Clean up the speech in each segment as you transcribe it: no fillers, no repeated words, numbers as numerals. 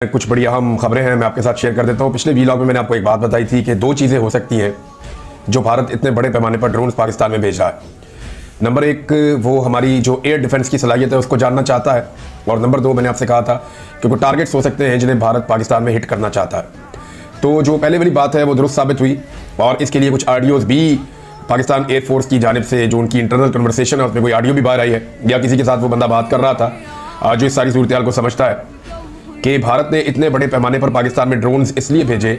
कुछ बड़ी अहम खबरें हैं, मैं आपके साथ शेयर कर देता हूं। पिछले वीलॉग में मैंने आपको एक बात बताई थी कि दो चीज़ें हो सकती हैं जो भारत इतने बड़े पैमाने पर ड्रोन्स पाकिस्तान में भेज रहा है। नंबर एक, वो हमारी जो एयर डिफेंस की सलाहियत है उसको जानना चाहता है, और नंबर दो, मैंने आपसे कहा था कि कुछ टारगेट्स हो सकते हैं जिन्हें भारत पाकिस्तान में हिट करना चाहता है। तो जो पहले वाली बात है वो दुरुस्त साबित हुई, और इसके लिए कुछ ऑडियोज़ भी पाकिस्तान एयरफोर्स की जानिब से, जो उनकी इंटरनल कन्वर्सेशन है उसमें कोई ऑडियो भी बाहर आई है, या किसी के साथ वो बंदा बात कर रहा था जो इस सारी सूरत हाल को समझता है कि भारत ने इतने बड़े पैमाने पर पाकिस्तान में ड्रोन्स इसलिए भेजे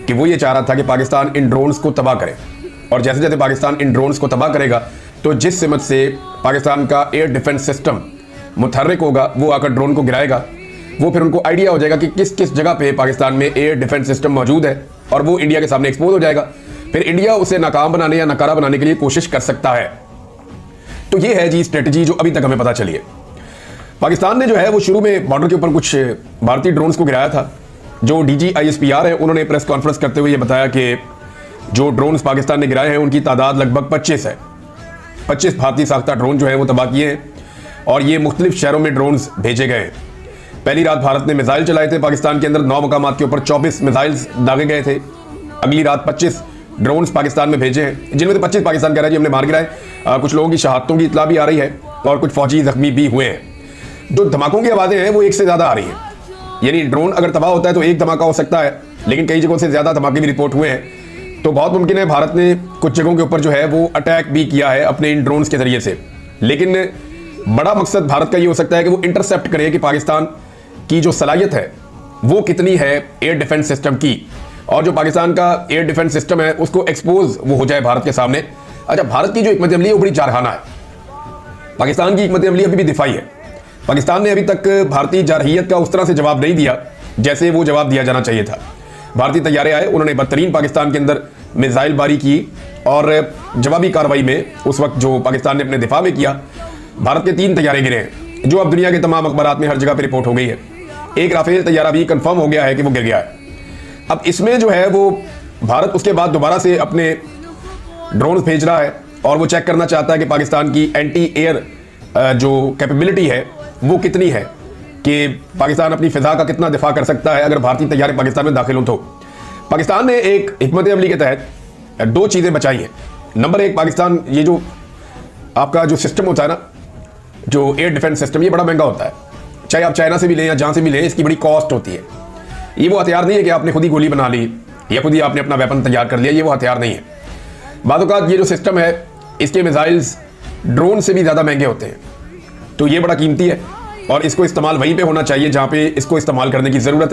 कि वो ये चाह रहा था कि पाकिस्तान इन ड्रोन्स को तबाह करे, और जैसे जैसे पाकिस्तान इन ड्रोन्स को तबाह करेगा तो जिस सिमत से पाकिस्तान का एयर डिफेंस सिस्टम मुतहर्रिक होगा, वो आकर ड्रोन को गिराएगा, वो फिर उनको आइडिया हो जाएगा कि किस किस जगह पे पाकिस्तान में एयर डिफेंस सिस्टम मौजूद है, और वो इंडिया के सामने एक्सपोज हो जाएगा। फिर इंडिया उसे नाकाम बनाने या नकारा बनाने के लिए कोशिश कर सकता है। तो ये है जी स्ट्रेटजी जो अभी तक हमें पता चली है। पाकिस्तान ने जो है वो शुरू में बॉर्डर के ऊपर कुछ भारतीय ड्रोन्स को गिराया था। जो डीजी ISPR है, उन्होंने प्रेस कॉन्फ्रेंस करते हुए ये बताया कि जो ड्रोन्स पाकिस्तान ने गिराए हैं उनकी तादाद लगभग 25 है। 25 भारतीय साख्ता ड्रोन जो है वो तबाह किए हैं, और ये मुख्तलिफ शहरों में ड्रोन्स भेजे गए हैं। पहली रात भारत ने मिसाइल चलाए थे पाकिस्तान के अंदर, 9 मकामात के ऊपर 24 मिसाइल्स दागे गए थे। अगली रात 25 ड्रोन्स पाकिस्तान में भेजे हैं, जिनमें से 25 पाकिस्तान कह रहा है जी हमने मार गिराए। कुछ लोगों की शहादतों की इतला भी आ रही है, और कुछ फौजी जख्मी भी हुए हैं। जो धमाकों की आवाज़ें हैं वो एक से ज़्यादा आ रही हैं, यानी ड्रोन अगर तबाह होता है तो एक धमाका हो सकता है, लेकिन कई जगहों से ज़्यादा धमाके भी रिपोर्ट हुए हैं। तो बहुत मुमकिन है भारत ने कुछ जगहों के ऊपर जो है वो अटैक भी किया है अपने इन ड्रोन्स के जरिए से। लेकिन बड़ा मकसद भारत का ये हो सकता है कि वो इंटरसेप्ट करे कि पाकिस्तान की जो सलाहियत है वो कितनी है एयर डिफेंस सिस्टम की, और जो पाकिस्तान का एयर डिफेंस सिस्टम है उसको एक्सपोज वो हो जाए भारत के सामने। अच्छा, भारत की जो हिकमत अमली है वो बड़ी जारहाना है। पाकिस्तान की हिकमत अमली अभी भी दिफाई है। पाकिस्तान ने अभी तक भारतीय जारहियत का उस तरह से जवाब नहीं दिया जैसे वो जवाब दिया जाना चाहिए था। भारतीय तैयारे आए, उन्होंने बदतरीन पाकिस्तान के अंदर मिसाइल बारी की, और जवाबी कार्रवाई में उस वक्त जो पाकिस्तान ने अपने दिफा में किया, भारत के 3 तैयारे गिरे हैं, जो अब दुनिया के तमाम अखबारात में हर जगह पर रिपोर्ट हो गई है। एक राफेल तैयारा भी कंफर्म हो गया है कि वो गिर गया है। अब इसमें जो है वो भारत उसके बाद दोबारा से अपने ड्रोन भेज रहा है, और वो चेक करना चाहता है कि पाकिस्तान की एंटी एयर जो कैपेबिलिटी है वो कितनी है, कि पाकिस्तान अपनी फिजा का कितना दिफा कर सकता है अगर भारतीय तैयारे पाकिस्तान में दाखिल हों। तो पाकिस्तान ने एक हिकमत अमली के तहत 2 चीज़ें बचाई हैं। नंबर एक, पाकिस्तान ये जो आपका जो सिस्टम होता है ना, जो एयर डिफेंस सिस्टम, ये बड़ा महंगा होता है। चाहे आप चाइना से भी लें या जहाँ से भी लें, इसकी बड़ी कॉस्ट होती है। ये वो हथियार नहीं है कि आपने खुद ही गोली बना ली या खुद ही आपने अपना वेपन तैयार कर लिया, ये वो हथियार नहीं है। बाज़-औक़ात ये जो सिस्टम है इसके मिसाइल्स ड्रोन से भी ज़्यादा महंगे होते हैं। तो ये बड़ा कीमती है, और इसको इस्तेमाल वहीं पे होना चाहिए जहाँ पे इसको इस्तेमाल करने की ज़रूरत है।